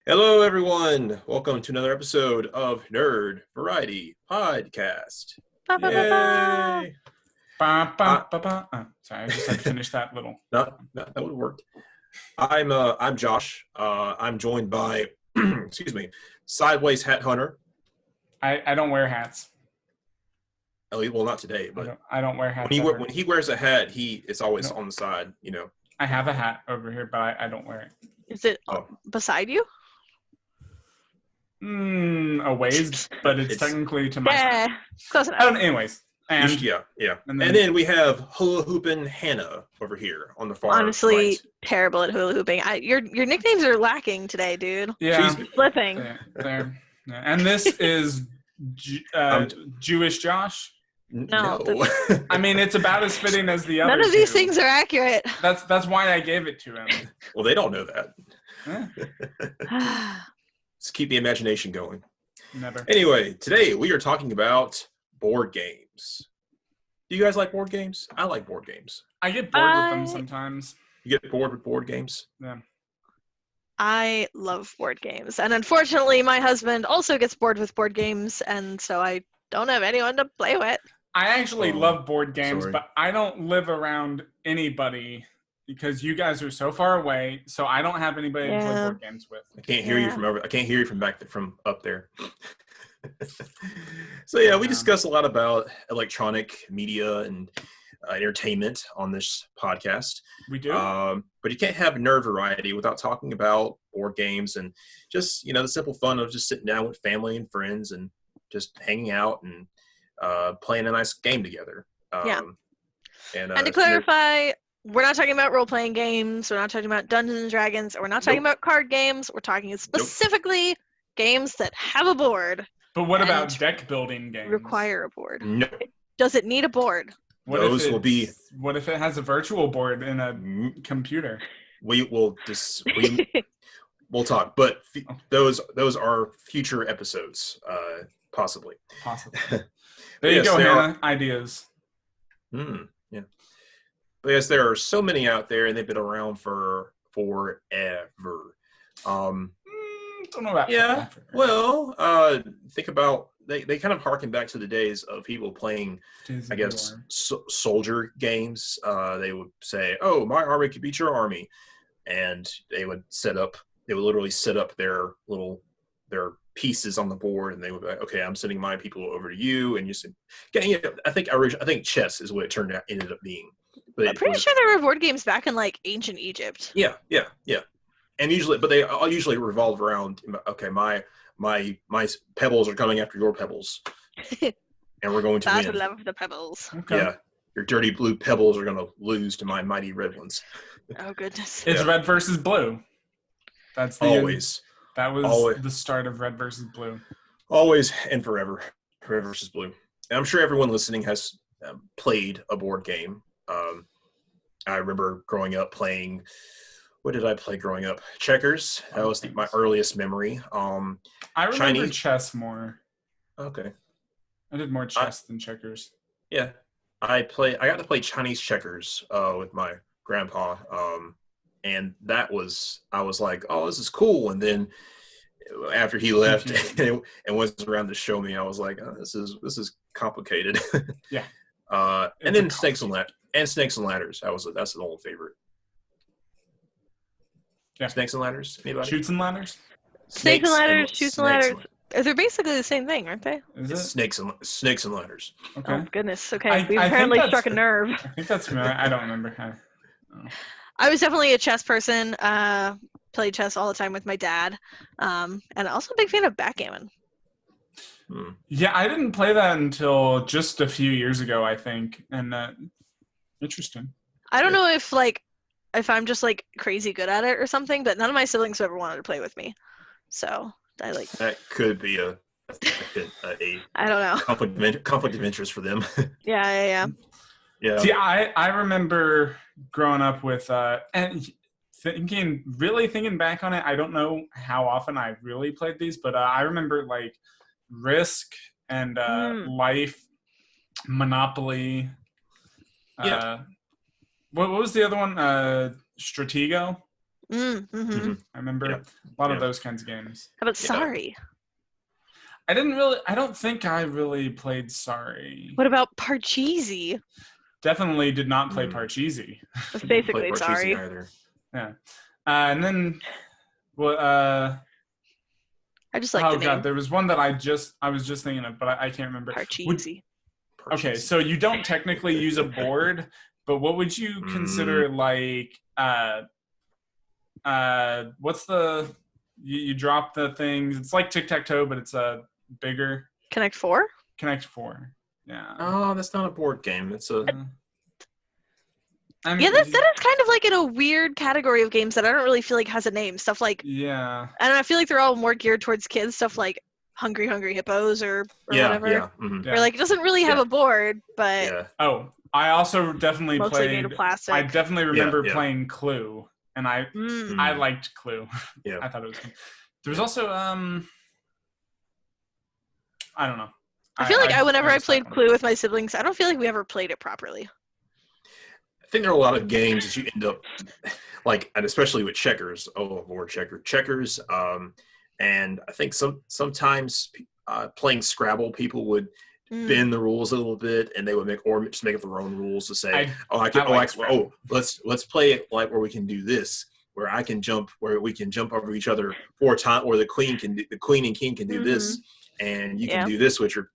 Hello, everyone. Welcome to another episode of Nerd Variety Podcast. Ba, ba, ba, ba. Yay! Ba, I, ba, ba, ba. Oh, sorry, I just had to finish that little. no, that would have worked. I'm Josh. I'm joined by, excuse me, Sideways Hat Hunter. I don't wear hats. Well, not today, but I don't wear hats. when he wears a hat, it's always on the side. I have a hat over here, but I don't wear it. Is it Oh. beside you? A ways, but it's technically to my Yeah, side. close enough. Anyways, and yeah. and And then we have Hula Hoopin' Hannah over here on the far Honestly, right. terrible at hula hooping. Your nicknames are lacking today, dude. yeah, She's- Flipping. there. Yeah. And this is Jewish Josh. No, I mean, it's about as fitting as the other. None of these two. things are accurate. That's why I gave it to him. Well, they don't know that. Eh, Let's keep the imagination going. never. Anyway, today we are talking about board games. Do you guys like board games? I like board games. I get bored with them sometimes. You get bored with board games? Yeah. I love board games, and unfortunately, my husband also gets bored with board games, and so I don't have anyone to play with. I actually Oh, love board games, sorry. but I don't live around anybody because you guys are so far away. So I don't have anybody to play Yeah. board games with. I can't hear you Yeah. from over. I can't hear you from up there. So yeah, we Yeah. discuss a lot about electronic media and entertainment on this podcast. We do. But you can't have nerd variety without talking about board games and just the simple fun of just sitting down with family and friends and just hanging out and playing a nice game together. Yeah. And And to clarify, we're not talking about role-playing games. We're not talking about Dungeons and Dragons. Or we're not talking Nope. about card games. We're talking specifically games that have a board, but what about and deck building games? require a board. no, Does it need a board? What those if will be- What if it has a virtual board in a computer? we will we'll talk, but those are future episodes, possibly. Possibly. There you Yes, go, there are- Hannah. Ideas. Yeah. But yes, there are so many out there, and they've been around for forever. Don't know about Yeah. that. Well, think about they kind of harken back to the days of people playing, I guess, soldier games. They would say, "Oh, my army could beat your army," and they would literally set up their pieces on the board, and they would be like, "Okay, I'm sending my people over to you," and you said, I think chess is what it ended up being. But I'm pretty sure there were board games back in like ancient Egypt. Yeah. And they all usually revolve around, okay, my pebbles are coming after your pebbles, and we're going to That's win. the love of the pebbles. Okay. Yeah, your dirty blue pebbles are going to lose to my mighty red ones. Oh goodness. It's Yeah. red versus blue. That's the Always, That was Always. the start of red versus blue. always, and forever. Red versus blue. And I'm sure everyone listening has played a board game. I remember growing up playing. What did I play growing up? Checkers. That was my earliest memory. I remember Chinese- chess more. Okay. I did more chess than checkers. Yeah, I got to play Chinese checkers with my grandpa, and I was like, "Oh, this is cool." And then after he left and wasn't around to show me, I was like, oh, "This is complicated." Yeah. And then Snakes and Ladders. That's an old favorite. Yeah. Snakes and Ladders. Anybody? Shoots and ladders? Snakes and ladders, shoots and Snakes ladders. They're basically the same thing, aren't they? Is It's it? Snakes and Ladders. Okay. Oh goodness. Okay, I we've think apparently that's- struck a nerve. I think that's familiar. I don't remember. I was definitely a chess person. Played chess all the time with my dad, and also a big fan of backgammon. Yeah, I didn't play that until just a few years ago, I think. And interesting. I don't know if I'm just like crazy good at it or something, but none of my siblings ever wanted to play with me. So I like. That could be a I don't know. conflict of interest for them. Yeah. Yeah. See, I remember growing up with and thinking back on it, I don't know how often I really played these, but I remember like Risk and Life, Monopoly. Yeah. What was the other one? Stratego. Mm-hmm. I remember a lot of those kinds of games. How about Sorry? I don't think I really played Sorry. What about Parcheesi? Definitely did not play Parcheesi. That's basically Parcheesi Sorry. either. Yeah. And then, well, I just like the name. God, there was one that I was just thinking of, but I can't remember. Parcheesi. Okay, so you don't technically use a board, but what would you consider like what's the you drop the things? It's like tic-tac-toe, but it's bigger. Connect 4? Connect 4. Yeah. Oh, that's not a board game. It's a that is kind of like in a weird category of games that I don't really feel like has a name. Stuff like and I feel like they're all more geared towards kids. Stuff like Hungry Hippos or whatever. Yeah. Mm-hmm. Where like it doesn't really have a board, but Oh, I also definitely mostly played. made of plastic. I definitely remember playing Clue, and I liked Clue. Yeah, I thought it was fun. There was also I don't know. I feel like whenever I played Clue with my siblings, I don't feel like we ever played it properly. I think there are a lot of games that you end up like, and especially with checkers. Oh Lord, checkers. And I think sometimes playing Scrabble, people would bend the rules a little bit, and they would make up their own rules to say, let's play it like where we can do this, where we can jump over each other 4 times, or the queen and king can do this, and you can do this with your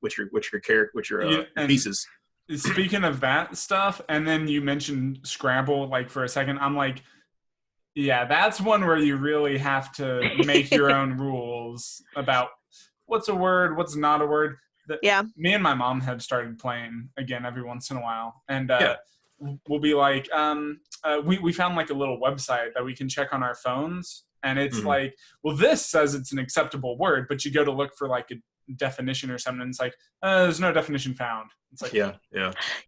pieces. Speaking of that stuff, and then you mentioned Scrabble, like for a second, I'm like, yeah, that's one where you really have to make your own rules about what's a word, what's not a word. Me and my mom have started playing again every once in a while, and we'll be like, we found like a little website that we can check on our phones, and it's like, well, this says it's an acceptable word, but you go to look for like a definition or something, and it's like, there's no definition found. It's like,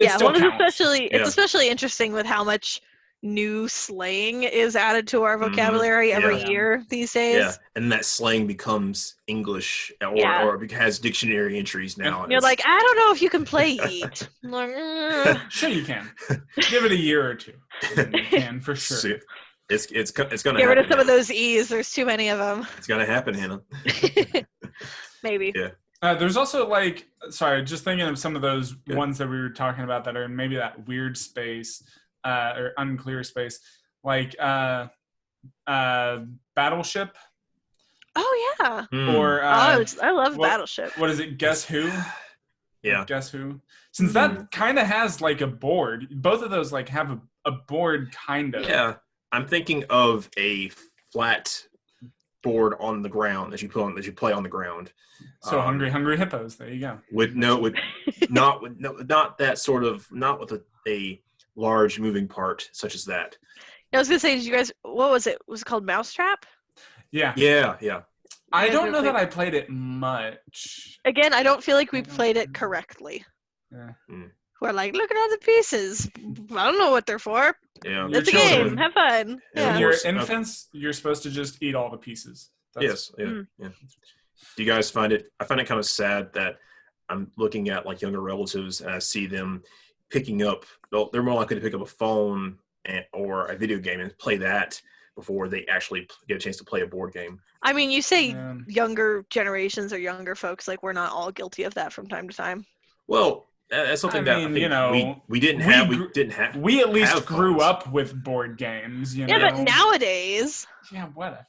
it's especially interesting with how much new slang is added to our vocabulary every year these days. Yeah, and that slang becomes English or has dictionary entries now. You're like, I don't know if you can play yeet. Like, sure you can. Give it a year or two. You can for sure. It's gonna get rid of some of those E's. There's too many of them. It's gonna happen, Hannah. Maybe. Yeah. There's also like, sorry, just thinking of some of those ones that we were talking about that are in maybe that weird space or unclear space, like Battleship. Oh yeah. Or I love Battleship. What is it? Guess Who? Yeah. Guess Who? Since that kind of has like a board, both of those like have a board kind of. Yeah, I'm thinking of a flat board on the ground that you play on the ground. So Hungry Hippos. There you go. Not with a large moving part such as that. I was gonna say, did you guys? What was it? Was it called Mousetrap? Yeah. I don't know that I played it much. Again, I don't feel like we played it correctly. Yeah. We're like, look at all the pieces. I don't know what they're for. Yeah. It's a game. Have fun. When you're infants, you're supposed to just eat all the pieces. Yes. Yeah. Do you guys find it? I find it kind of sad that I'm looking at like younger relatives and I see them picking up. They're more likely to pick up a phone or a video game and play that before they actually get a chance to play a board game. I mean, you say younger generations or younger folks, like we're not all guilty of that from time to time. Well, that's something I think we didn't have. We at least grew up with board games. You know? But nowadays. Yeah, whatever.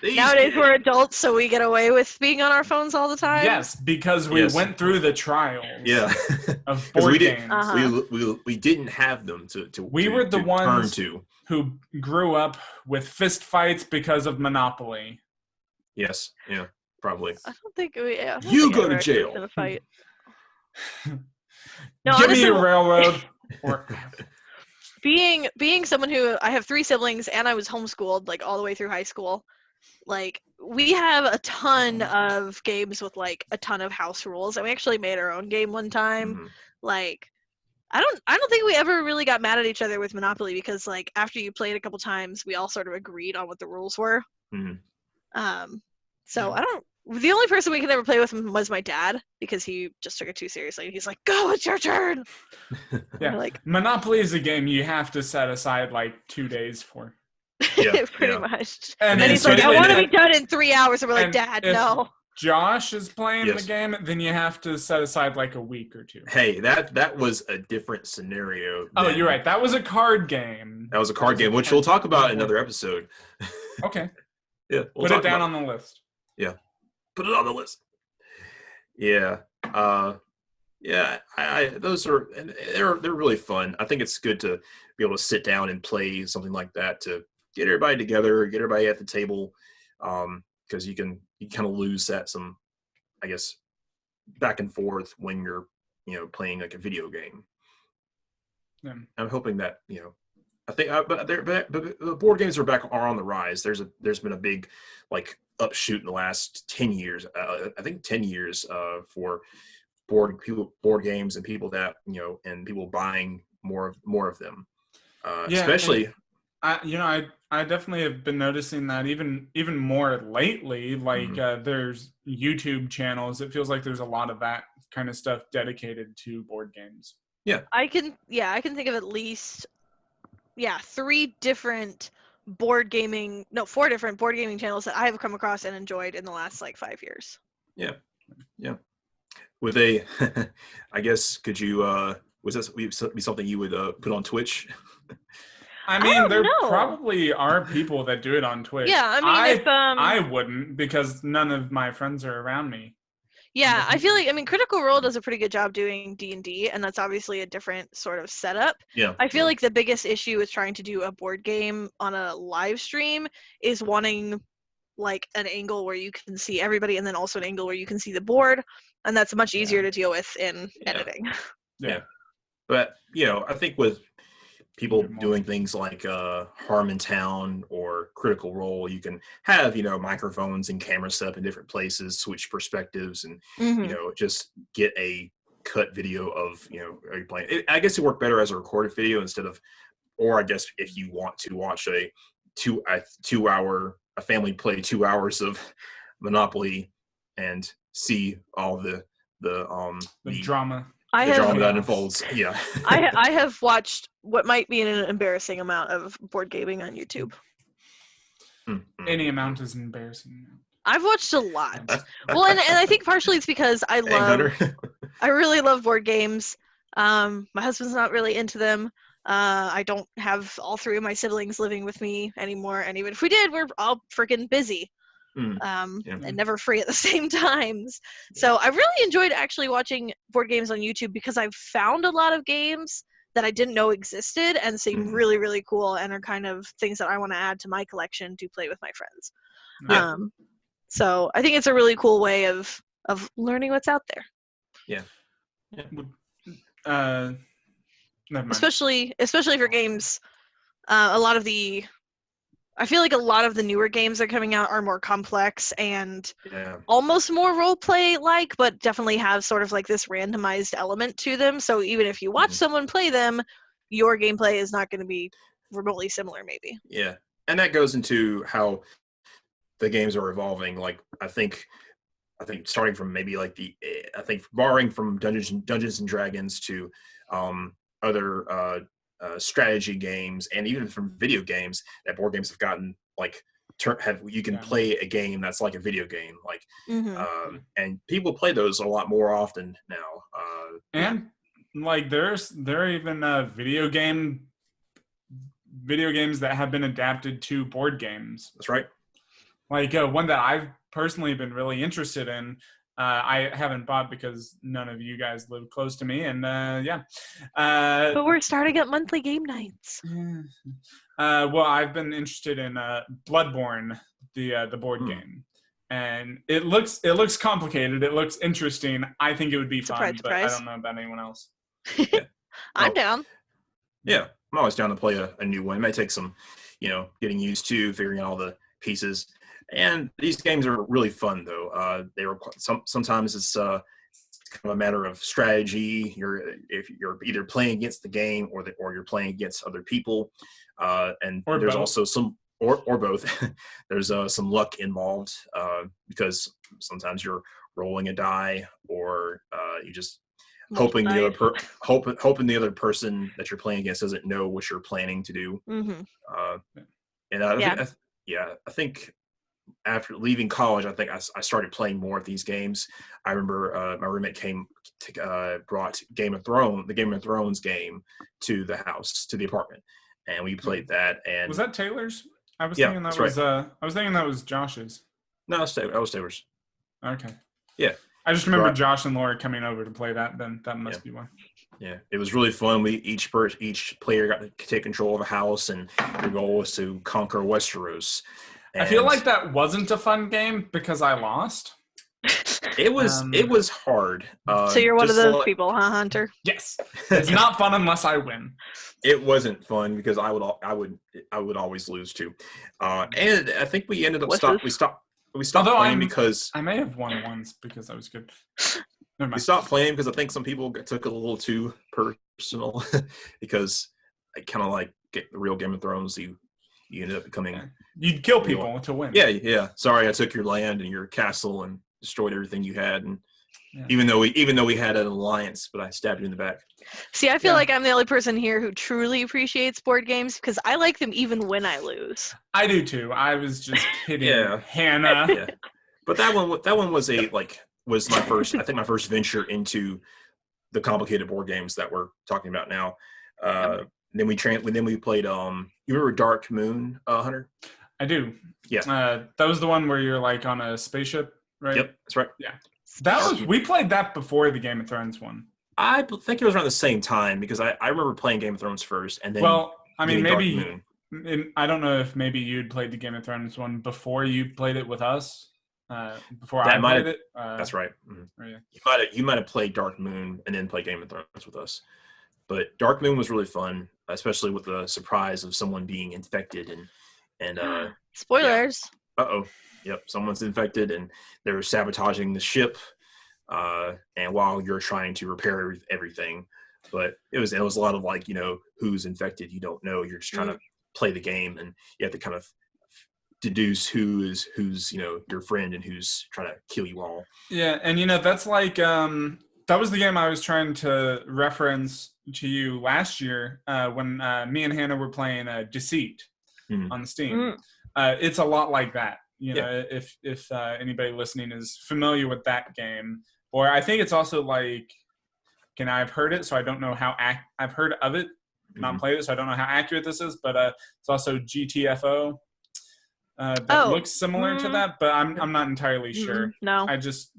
Nowadays we're adults, so we get away with being on our phones all the time. Yes, because we went through the trials. Of games. board We didn't have them to we were the ones turn to. Who grew up with fist fights because of Monopoly. Yes. Yeah. Probably. I don't think we. You go to jail. In a fight. No, give me a railroad. Being someone who I have 3 siblings and I was homeschooled like all the way through high school, like we have a ton of games with like a ton of house rules, and we actually made our own game one time. Like I don't think we ever really got mad at each other with Monopoly, because like after you played a couple times we all sort of agreed on what the rules were. So I The only person we could ever play with him was my dad because he just took it too seriously. He's like, "Go, it's your turn." Yeah, like Monopoly is a game you have to set aside like 2 days for. Yeah, pretty yeah. much. And And he's like, "I especially- want to be done in 3 hours," and we're like, and "Dad, if no." Josh is playing Yes. the game, then you have to set aside like a week or 2. Hey, that was a different scenario. Oh, you're right. That was a card game. That was a card game, which we'll talk about in another episode. Okay. Yeah, we'll Put it talk down about on the list. Yeah, put it on the list. Yeah, yeah. Those are, and they're really fun. I think it's good to be able to sit down and play something like that to get everybody together, get everybody at the table, because you kind of lose that some, I guess, back and forth when you're playing like a video game. Yeah. I'm hoping that I think, but the board games are on the rise. There's been a big like upshoot in the last 10 years. I think 10 years for board games and people that and people buying more of them. Especially, I definitely have been noticing that even more lately. Like there's YouTube channels. It feels like there's a lot of that kind of stuff dedicated to board games. Yeah, I can think of at least 4 different board gaming channels that I have come across and enjoyed in the last like 5 years. Yeah. With a, I guess, could you was this be something you would put on Twitch? I mean, there know. probably are people that do it on Twitch. Yeah, I mean, if I wouldn't, because none of my friends are around me. Yeah, I feel like, Critical Role does a pretty good job doing D&D, and that's obviously a different sort of setup. Yeah. I feel like the biggest issue with trying to do a board game on a live stream is wanting like an angle where you can see everybody and then also an angle where you can see the board, and that's much easier to deal with in editing. Yeah. But, I think with people doing things like Harmontown or Critical Role, you can have microphones and camera set up in different places, switch perspectives, and just get a cut video of are you playing. I guess it worked better as a recorded video instead of, or I guess if you want to watch a 2 hour a family play 2 hours of Monopoly and see all the drama. drama that unfolds. Yeah. I have watched what might be an embarrassing amount of board gaming on YouTube. Any amount is embarrassing. I've watched a lot. Well, and I think partially it's because I really love board games. My husband's not really into them. I don't have all 3 of my siblings living with me anymore, and even if we did, we're all freaking busy. And never free at the same times. So I really enjoyed actually watching board games on YouTube because I've found a lot of games that I didn't know existed and seem really, really cool and are kind of things that I want to add to my collection to play with my friends. Yeah. So I think it's a really cool way of learning what's out there. Yeah. Never mind. Especially for games, I feel like a lot of the newer games that are coming out are more complex and almost more role play like, but definitely have sort of like this randomized element to them. So even if you watch someone play them, your gameplay is not going to be remotely similar, maybe. Yeah, and that goes into how the games are evolving. Like I think starting from maybe like borrowing from Dungeons and Dragons to other strategy games, and even from video games, that board games have gotten like you can play a game that's like a video game, like and people play those a lot more often now. And like there are even video games that have been adapted to board games. That's right. Like one that I've personally been really interested in. I haven't bought because none of you guys live close to me, and but we're starting at monthly game nights. Well, I've been interested in Bloodborne, the board game, and it looks complicated. It looks interesting. I think it would be fun, but I don't know about anyone else. I'm down. Yeah, I'm always down to play a new one. It may take some, getting used to, figuring out all the pieces. And these games are really fun, though. They were sometimes it's kind of a matter of strategy. If you're either playing against the game or you're playing against other people, and there's also some or both. There's some luck involved because sometimes you're rolling a die, or you just hoping hoping the other person that you're playing against doesn't know what you're planning to do. Mm-hmm. And I think after leaving college, I think I started playing more of these games. I remember my roommate brought the Game of Thrones game to the house, to the apartment, and we played that. And was that Taylor's? I was Yeah, thinking that that's was I was thinking that was Josh's. no, that was Taylor's. Okay. Yeah. I just remember Josh and Laura coming over to play that. Then that must be why. Yeah, it was really fun. Each player got to take control of a house, and your goal was to conquer Westeros. And I feel like that wasn't a fun game because I lost. It was hard. So you're one of those people, huh, Hunter? Yes. It's not fun unless I win. It wasn't fun because I would always lose too. And I think we ended up we stopped playing because I may have won once because I was good. Never mind. We stopped playing because I think some people took it a little too personal because I kind of like the real Game of Thrones. You ended up becoming you'd kill people to win. Yeah. Sorry, I took your land and your castle and destroyed everything you had, and even though we had an alliance, but I stabbed you in the back. See, I feel like I'm the only person here who truly appreciates board games because I like them even when I lose. I do too. I was just kidding, Hannah. Yeah. But that one was my first. I think my first venture into the complicated board games that we're talking about now. Then we played. You remember Dark Moon, Hunter? I do. Yeah. That was the one where you're like on a spaceship, right? Yep, that's right. Yeah. We played that before the Game of Thrones one. I think it was around the same time because I remember playing Game of Thrones first, and then maybe I don't know if maybe you'd played the Game of Thrones one before you played it with us. Before I played it. That's right. Mm-hmm. Yeah. You might have played Dark Moon and then played Game of Thrones with us. But Dark Moon was really fun, especially with the surprise of someone being infected and spoilers. Yeah. Yep, someone's infected and they're sabotaging the ship. And while you're trying to repair everything, but it was a lot of like, who's infected, you don't know. You're just trying to play the game, and you have to kind of deduce who's your friend and who's trying to kill you all. Yeah, and that's like that was the game I was trying to reference to you last year when me and Hannah were playing Deceit on Steam. It's a lot like that. If anybody listening is familiar with that game, or I think it's also like, I've heard it, so I don't know how I've heard of it, not played it, so I don't know how accurate this is. But it's also GTFO. That looks similar to that, but I'm not entirely sure. No, I just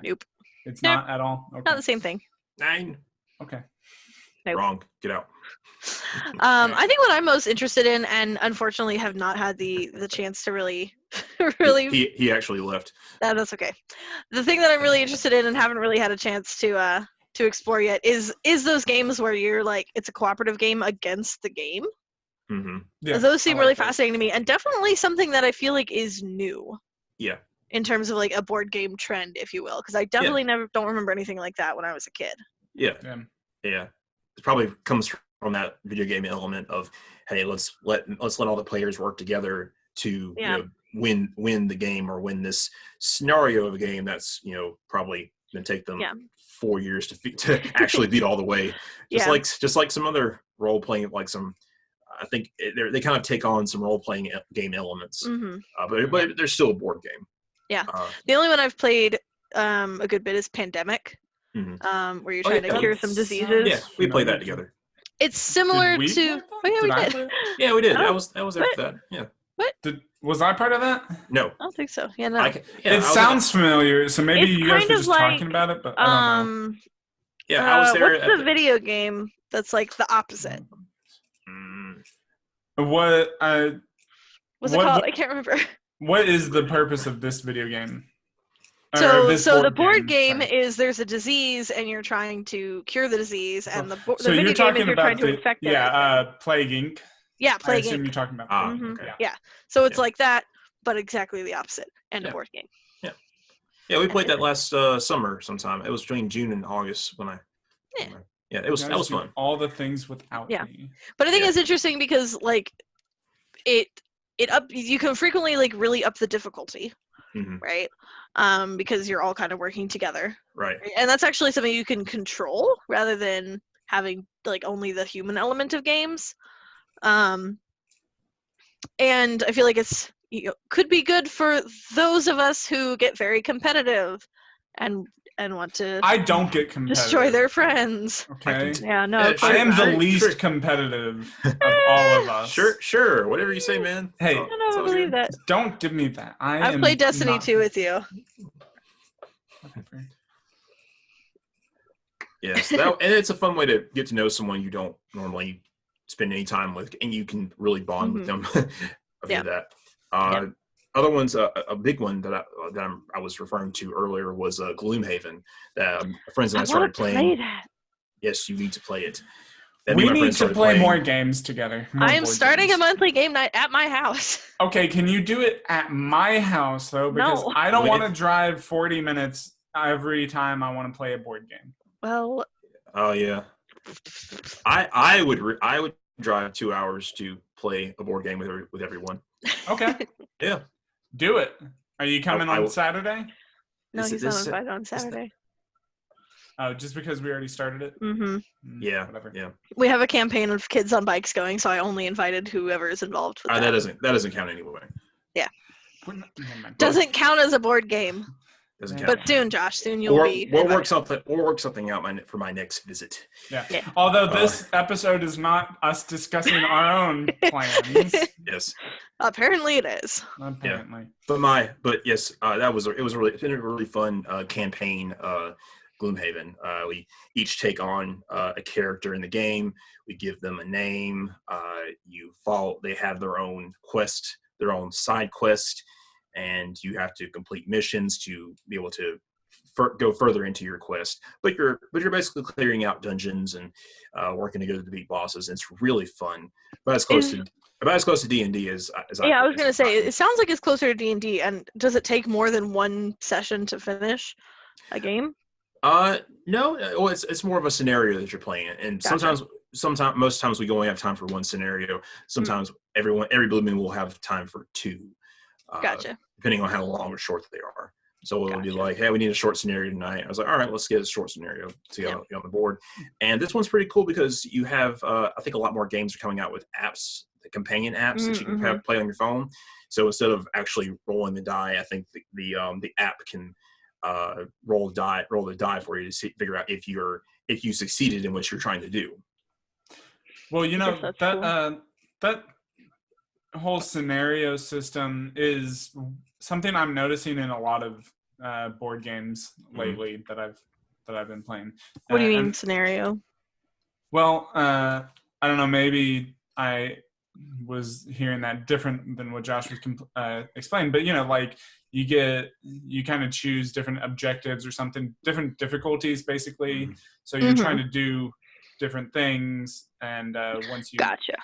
Nope. It's not at all. Okay. Not the same thing. 9. Okay. Nope. Wrong. Get out. I think what I'm most interested in, and unfortunately have not had the chance to really He actually left. That's okay. The thing that I'm really interested in and haven't really had a chance to explore yet is those games where you're like, it's a cooperative game against the game. Mm-hmm. Yeah, those seem really fascinating to me, and definitely something that I feel like is new. Yeah. In terms of like a board game trend, if you will, because I definitely don't remember anything like that when I was a kid. Yeah. It probably comes from that video game element of, hey, let's let all the players work together to win the game, or win this scenario of a game that's probably going to take them 4 years to actually beat all the way. Just like some other role playing, like some. I think they kind of take on some role playing game elements, but they're still a board game. Yeah. The only one I've played a good bit is Pandemic, where you're trying to cure some diseases. Yeah, we played that together. It's similar to. Oh yeah, we did. Yeah, we did. I was after that. Yeah. What? Was I part of that? No. I don't think so. Yeah, no. It sounds familiar, so maybe you guys were just talking about it, but I don't know. Yeah, I was there. What's the video game that's like the opposite? What's it called? I can't remember. What is the purpose of this video game? So the board game is there's a disease and you're trying to cure the disease, and the video game is you're trying to infect it. Yeah, Plague Inc. Yeah, Plague Inc. I assume you're talking about. Okay. Yeah, so it's like that, but exactly the opposite, and a board game. Yeah, we played that last summer sometime. It was between June and August when I. Yeah, that was fun. All the things without me. But I think it's interesting because like you can frequently like really up the difficulty, Mm-hmm. right? Because you're all kind of working together. Right. And that's actually something you can control rather than having like only the human element of games. And I feel like it's could be good for those of us who get very competitive and want to I don't get competitive. destroy their friends. Okay. Yeah, no. Yeah, I am the sure, least sure. competitive of all of us. Sure. Whatever you say, man. Hey, I don't believe that. Don't give me that. I've played Destiny 2 with you. Yes, and it's a fun way to get to know someone you don't normally spend any time with, and you can really bond with them after that. Other ones, a big one that I was referring to earlier was Gloomhaven. That friends and I started playing. Play that. Yes, you need to play it. We need to play more games together. I am starting a monthly game night at my house. Okay, can you do it at my house though? Because I don't want to drive 40 minutes every time I want to play a board game. Well. Oh yeah. I would drive 2 hours to play a board game with everyone. Okay. Yeah. Do it. Are you coming on Saturday? No, he's not invited on Saturday. Oh, just because we already started it? Mm-hmm. Yeah. Whatever. Yeah. We have a campaign of kids on bikes going, so I only invited whoever is involved with that. That doesn't count anyway. Yeah. Doesn't count as a board game. Doesn't count. But soon, Josh, you'll be. We'll work something out for my next visit. Yeah. Although this episode is not us discussing our own plans. Yes. Apparently it is. Apparently. Yeah. But yes, it was a really fun campaign. Gloomhaven. We each take on a character in the game. We give them a name. They have their own quest, their own side quest, and you have to complete missions to be able to go further into your quest. But you're basically clearing out dungeons and working together to beat bosses. It's really fun. About as close to D&D as I was going to say. It sounds like it's closer to D&D. And does it take more than one session to finish a game? No. Well, it's more of a scenario that you're playing, and Gotcha. most times we only have time for one scenario. Sometimes every Blue Moon will have time for two. Gotcha. Depending on how long or short they are. So it'll be like, hey, we need a short scenario tonight. I was like, all right, let's get a short scenario to get on the board. And this one's pretty cool because you have, I think a lot more games are coming out with apps, the companion apps that you can play on your phone. So instead of actually rolling the die, I think the app can roll the die for you to figure out if you succeeded in what you're trying to do. Well, that whole scenario system is something I'm noticing in a lot of board games lately that I've been playing. What do you mean scenario? Well, I don't know. Maybe I was hearing that different than what Josh was explained, but like you kind of choose different objectives or something, different difficulties basically. So you're trying to do different things, and once you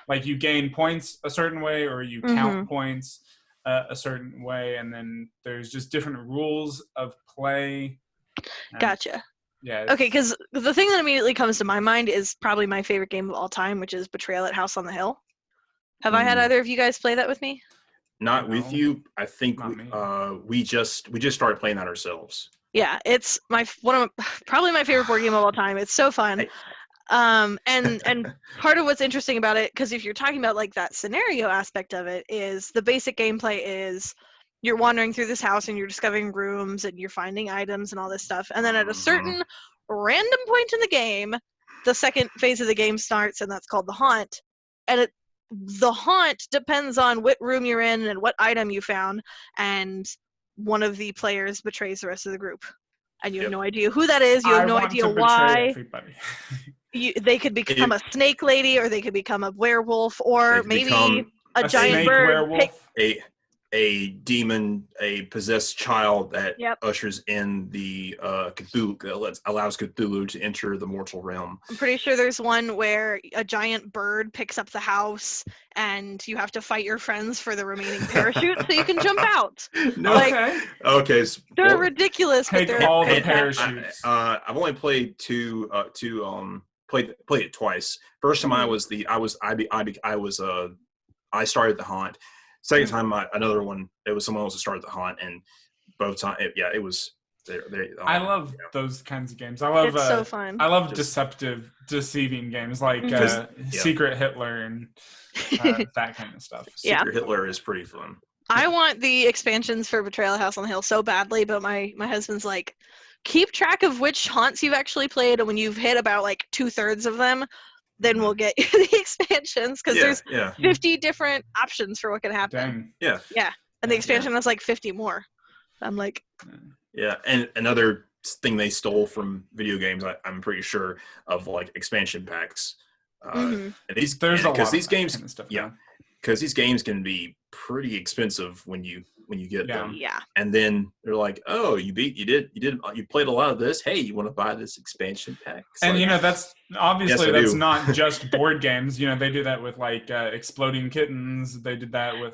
like you gain points a certain way or you count points a certain way, and then there's just different rules of play. Gotcha. Yeah. Okay, because the thing that immediately comes to my mind is probably my favorite game of all time, which is Betrayal at House on the Hill. Have I had either of you guys play that with me? Not with you. I think we just started playing that ourselves. Yeah, it's probably my favorite board game of all time. It's so fun. And part of what's interesting about it, because if you're talking about like that scenario aspect of it, is the basic gameplay is you're wandering through this house and you're discovering rooms and you're finding items and all this stuff. And then at a certain random point in the game, the second phase of the game starts, and that's called the haunt. And the haunt depends on what room you're in and what item you found, and one of the players betrays the rest of the group. And you have no idea who that is. You have no idea why. They could become a snake lady, or they could become a werewolf, or maybe a giant bird. A demon, a possessed child that ushers in the Cthulhu, that allows Cthulhu to enter the mortal realm. I'm pretty sure there's one where a giant bird picks up the house, and you have to fight your friends for the remaining parachute so you can jump out. Okay. They're ridiculous. Take all the parachutes. I've only played played it twice. First time I started the haunt. Second time, another one. It was someone else who started the hunt, and both times, it was. I love those kinds of games. I love it's so fun. I love deceiving games like Secret Hitler and that kind of stuff. Secret Hitler is pretty fun. I want the expansions for Betrayal at House on the Hill so badly, but my husband's like, keep track of which haunts you've actually played, and when you've hit about like 2/3 of them, then we'll get you the expansions, because there's 50 different options for what can happen. Dang. Yeah, and the expansion has like 50 more. I'm like, yeah, and another thing they stole from video games, I'm pretty sure, of like expansion packs. And because these games, kind of stuff, because these games can be pretty expensive when you get them. Yeah. And then they're like, oh, you played a lot of this. Hey, you want to buy this expansion pack? It's and like, that's obviously that's not just board games. They do that with like Exploding Kittens. They did that with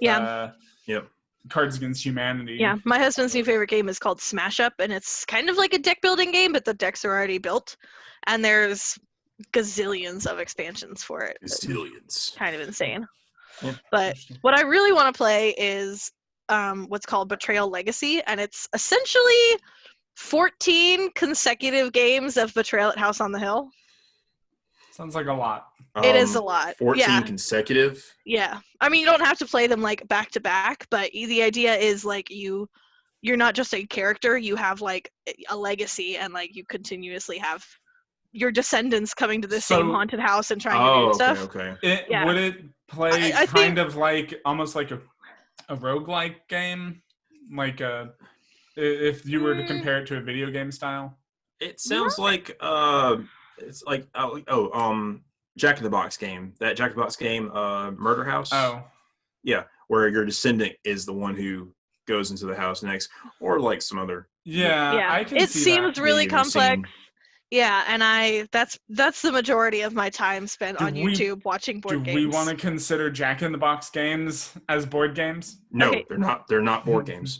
Cards Against Humanity. Yeah, my husband's new favorite game is called Smash Up, and it's kind of like a deck building game, but the decks are already built, and there's gazillions of expansions for it. Gazillions. Kind of insane. Yeah, but what I really want to play is what's called Betrayal Legacy, and it's essentially 14 consecutive games of Betrayal at House on the Hill. Sounds like a lot. It is a lot. 14 consecutive? Yeah. I mean, you don't have to play them like back to back, but the idea is like you're not just a character, you have like a legacy, and like you continuously have your descendants coming to the same haunted house and trying to do stuff. Okay. Would it play kind of like almost like a roguelike game? Like if you were to compare it to a video game style? It sounds like it's like Jack in the Box game. That Jack in the Box game, Murder House. Oh. Yeah, where your descendant is the one who goes into the house next, or like some other. Yeah. I can see it seems that. really complex. Yeah, and that's the majority of my time spent on YouTube watching board games. Do we want to consider Jack in the Box games as board games? No, they're not. They're not board games.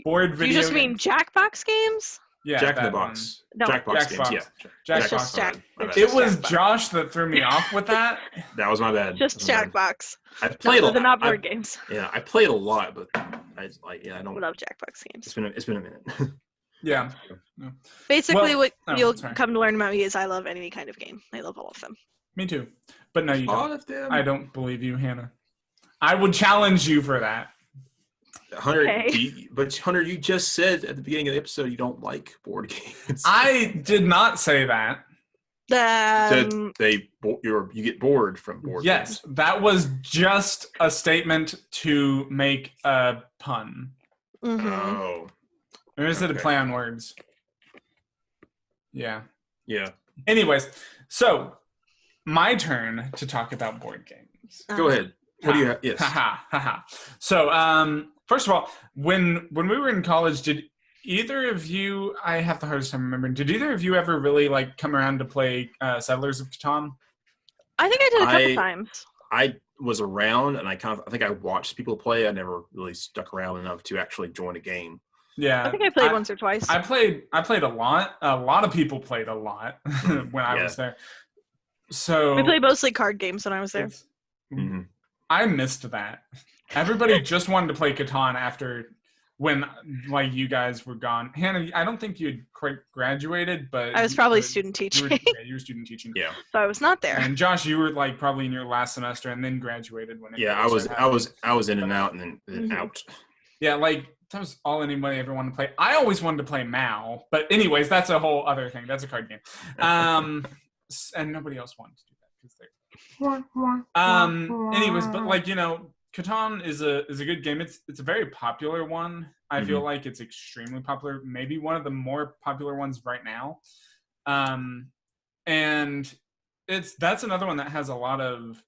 Board video. Do you just mean Jackbox games? Yeah, Jack in the Box. No. Jackbox games. Yeah. Jackbox. Jack. It was Josh that threw me off with that. That was my bad. Just Jackbox. I played they're not board games. Yeah, I played a lot, but I don't. I love Jackbox games. It's been a minute. Yeah. Basically, what you'll come to learn about me is I love any kind of game. I love all of them. Me too. But no, you don't. All of them? I don't believe you, Hannah. I would challenge you for that. Hunter, but Hunter, you just said at the beginning of the episode you don't like board games. I did not say that. You get bored from board games. Yes, that was just a statement to make a pun. Mm-hmm. Oh. Or is it a play on words? Yeah. Yeah. Anyways, so my turn to talk about board games. Go ahead. What do you have? Yes. So, first of all, when we were in college, did either of you? I have the hardest time remembering. Did either of you ever really like come around to play Settlers of Catan? I think I did a couple times. I was around, and I think I watched people play. I never really stuck around enough to actually join a game. Yeah, I think I played once or twice. I played a lot. A lot of people played a lot when I was there. So we played mostly card games when I was there. Mm-hmm. I missed that. Everybody just wanted to play Catan after when like you guys were gone. Hannah, I don't think you had quite graduated, but I was probably student teaching. You were student teaching. Yeah. So I was not there. And Josh, you were like probably in your last semester and then graduated when. I was in and out and then out. Yeah, like that was all anybody ever wanted to play. I always wanted to play Mao, but anyways, that's a whole other thing. That's a card game. And nobody else wanted to do that because they're. Anyways, but like Catan is a good game. It's a very popular one. I feel like it's extremely popular. Maybe one of the more popular ones right now. And that's another one that has a lot of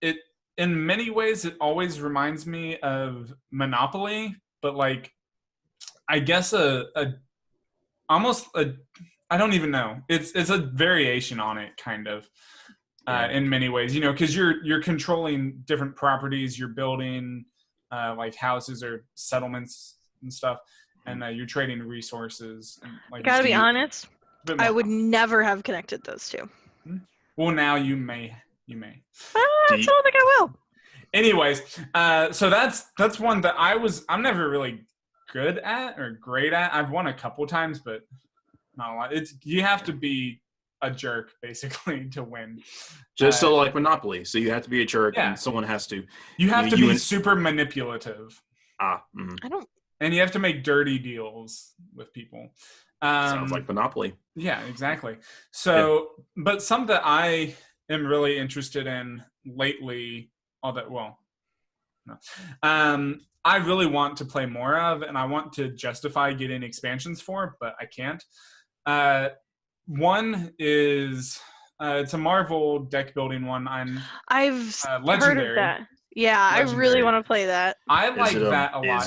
it. In many ways, it always reminds me of Monopoly, but like I guess almost a I don't even know. It's a variation on it, kind of. In many ways, because you're controlling different properties, you're building like houses or settlements and stuff, and you're trading resources. And, like, gotta be honest, I would never have connected those two. Well, now you may. I don't think I will. Anyways, so that's one that I'm never really good at or great at. I've won a couple times, but not a lot. You have to be a jerk basically to win. Just so like Monopoly. So you have to be a jerk, and someone has to. You have to be super manipulative. I don't. And you have to make dirty deals with people. Sounds like Monopoly. Yeah, exactly. So, but something that I am really interested in lately, I really want to play more of, and I want to justify getting expansions for, but I can't. One is it's a Marvel deck building one. I've Legendary. heard of that. Yeah, Legendary. I really want to play that. I like that a lot.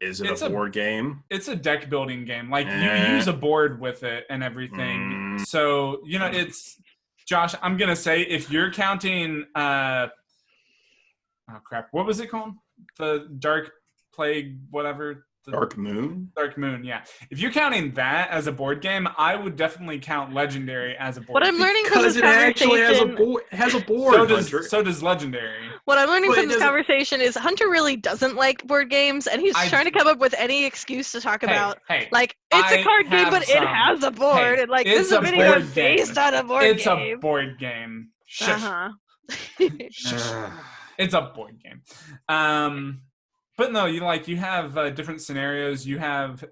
Is it a board game? It's a deck building game. Like you use a board with it and everything. So it's Josh. I'm gonna say if you're counting, oh crap, what was it called? The Dark Plague, whatever. Dark Moon? Dark Moon, yeah. If you're counting that as a board game, I would definitely count Legendary as a board game. What I'm learning from this conversation... Because it has a board. So does Legendary. What I'm learning from this conversation is Hunter really doesn't like board games, and he's trying to come up with any excuse to talk about. Like, it's a card game, but it has a board. And like, this is a video based on a board game. It's a board game. It's a board game. But no, you have different scenarios. You have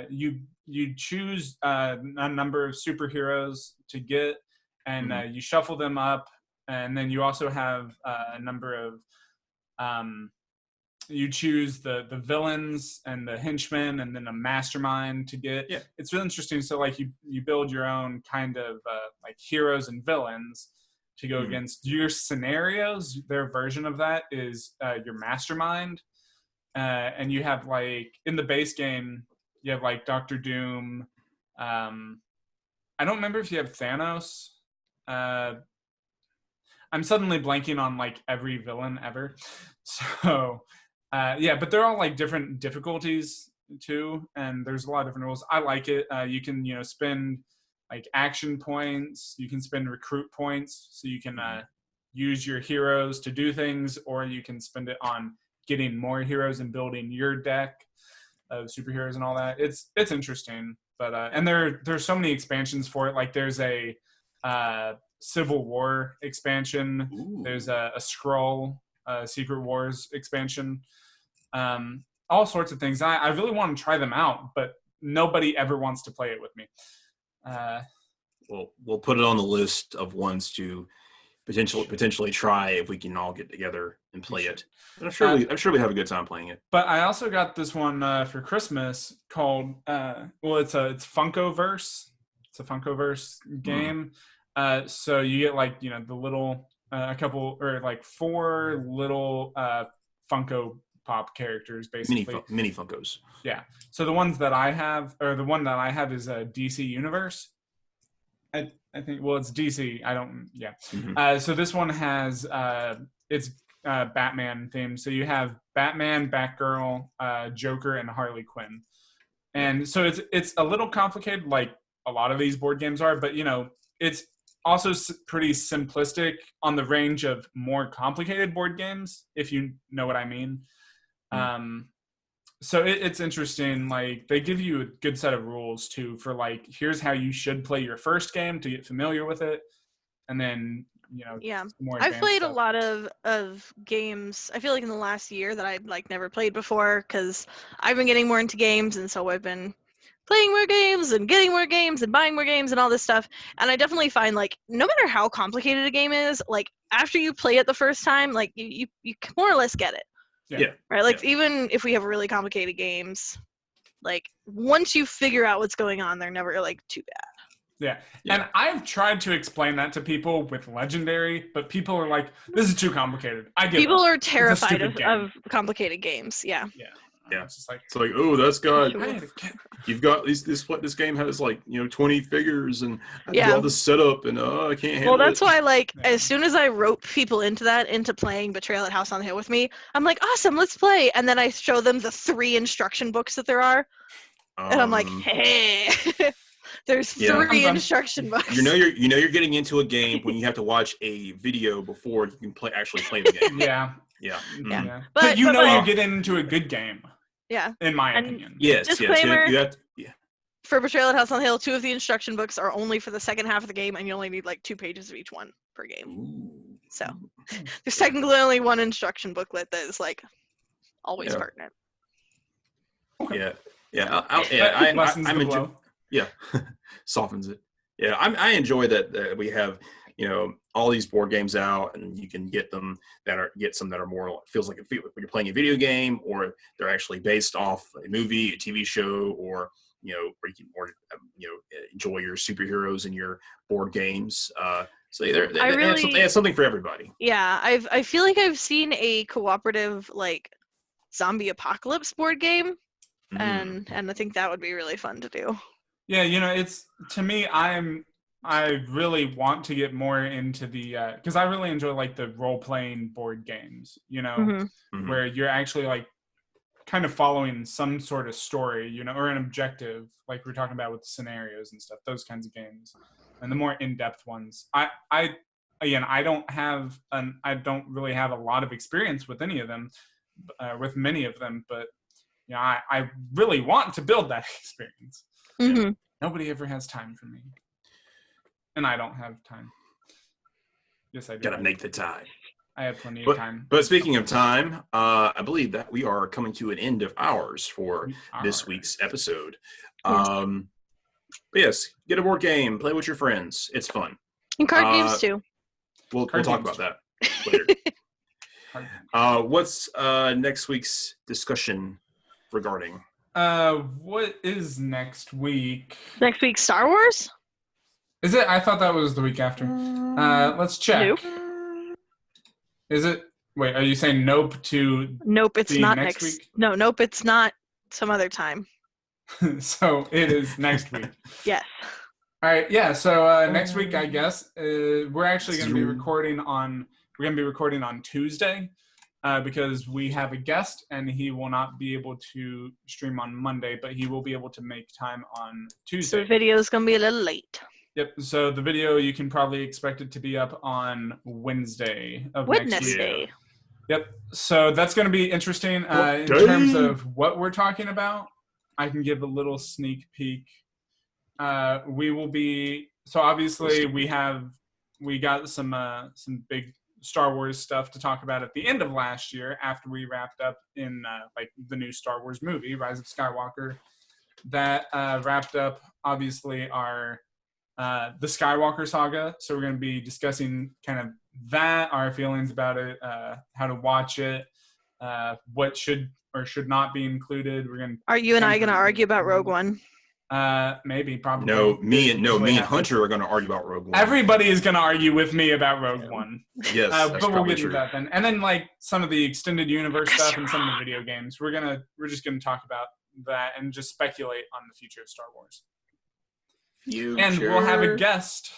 you choose a number of superheroes to get, and you shuffle them up, and then you also have a number of you choose the villains and the henchmen, and then a mastermind to get. Yeah, it's really interesting. So like you build your own kind of like heroes and villains to go against your scenarios. Their version of that is your mastermind. And you have like in the base game, you have like Doctor Doom. I don't remember if you have Thanos. I'm suddenly blanking on like every villain ever. So but they're all like different difficulties too, and there's a lot of different rules. I like it. You can spend like action points. You can spend recruit points, so you can use your heroes to do things, or you can spend it on getting more heroes and building your deck of superheroes and all that. It's interesting, but and there's so many expansions for it. Like there's a Civil War expansion. Ooh. There's a Skrull Secret Wars expansion. All sorts of things. I really want to try them out, but nobody ever wants to play it with me. Well, we'll put it on the list of ones to potentially try if we can all get together and play it. And I'm sure we have a good time playing it. But I also got this one for Christmas called it's Funkoverse. It's a Funkoverse game. So you get like the little a couple or like 4 little Funko Pop characters, basically mini Funkos. Yeah. So the one that I have is a DC Universe. I think, it's DC. I don't, yeah. Mm-hmm. So this one has, it's Batman themed. So you have Batman, Batgirl, Joker, and Harley Quinn. And so it's a little complicated, like a lot of these board games are, but it's also pretty simplistic on the range of more complicated board games, if you know what I mean. Mm-hmm. So it's interesting. Like they give you a good set of rules too for like, here's how you should play your first game to get familiar with it. And then, more I've played a lot of games. I feel like in the last year that I've like never played before, because I've been getting more into games. And so I've been playing more games and getting more games and buying more games and all this stuff. And I definitely find like, no matter how complicated a game is, like after you play it the first time, like you more or less get it. Yeah. Right. Like even if we have really complicated games, like once you figure out what's going on, they're never like too bad. Yeah. And I've tried to explain that to people with Legendary, but people are like, "This is too complicated." People are terrified of complicated games. Yeah. Yeah. It's like, oh, that's got. You've got this game has like 20 figures and I do all this setup and I can't handle it. Well, that's why as soon as I rope people into playing Betrayal at House on the Hill with me, I'm like, awesome, let's play. And then I show them the 3 instruction books that there are, and I'm like, hey, there's 3 instruction books. You're getting into a game when you have to watch a video before you can actually play the game. Yeah. Yeah. Yeah. But you but get into a good game. Yeah. In my opinion. Yes. Disclaimer. Yes. For Betrayal at House on the Hill, 2 of the instruction books are only for the second half of the game, and you only need like 2 pages of each one per game. Ooh. So there's technically only one instruction booklet that is like always pertinent. Okay. I'm enjoy. Yeah, softens it. Yeah, I enjoy that we have all these board games out, and you can get some that are more feels like you're playing a video game, or they're actually based off a movie, a TV show, or where you can enjoy your superheroes and your board games. So they have something for everybody. Yeah, I feel like I've seen a cooperative like zombie apocalypse board game, and I think that would be really fun to do. Yeah, it's to me. I really want to get more into the because I really enjoy like the role playing board games. Where you're actually like kind of following some sort of story, or an objective, like we're talking about with scenarios and stuff. Those kinds of games, and the more in-depth ones. I don't really have a lot of experience with any of them, with many of them, but I really want to build that experience. Mm-hmm. Nobody ever has time for me. And I don't have time. Yes, I do. Gotta make the time. I have plenty of time. But speaking of time, I believe that we are coming to an end of ours for this week's episode. But yes, get a board game, play with your friends. It's fun. And card games too. We'll talk about that later. What's next week's discussion regarding? What is next week? Next week, Star Wars? Is it? I thought that was the week after. Let's check. Nope. Is it? Wait, are you saying nope to? Nope, it's not next week. No, nope, it's not some other time. So it is next week. Yes. All right. Yeah. So next week, I guess we're actually going to be recording on. We're going to be recording on Tuesday. Because we have a guest, and he will not be able to stream on Monday, but he will be able to make time on Tuesday. So the video is going to be a little late. Yep. So the video, you can probably expect it to be up on Wednesday of next week. Yep. So that's going to be interesting. In terms of what we're talking about, I can give a little sneak peek. We will be, so obviously we got some big Star Wars stuff to talk about at the end of last year after we wrapped up in like the new Star Wars movie, Rise of Skywalker. That wrapped up obviously our the Skywalker saga. So we're going to be discussing kind of that, our feelings about it, how to watch it, what should or should not be included. Are you and I going to argue about Rogue One? Maybe, probably. No, me and Hunter are going to argue about Rogue One. Everybody is going to argue with me about Rogue One. Yes, but we'll get to that then. And then like some of the extended universe stuff and some of the video games. We're just gonna talk about that and just speculate on the future of Star Wars. And we'll have a guest.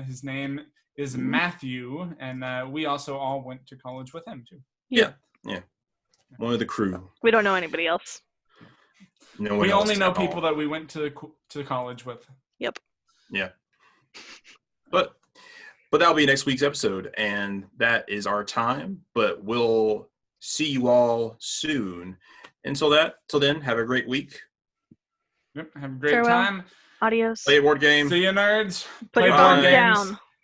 His name is Matthew, and we also all went to college with him too. Yeah. One of the crew. We don't know anybody else. No one we else only know people that we went to college with. Yep. Yeah. But that'll be next week's episode, and that is our time. But we'll see you all soon. Until then, have a great week. Yep. Have a great time. Adios. Play a board game. See you, nerds. Put your board down.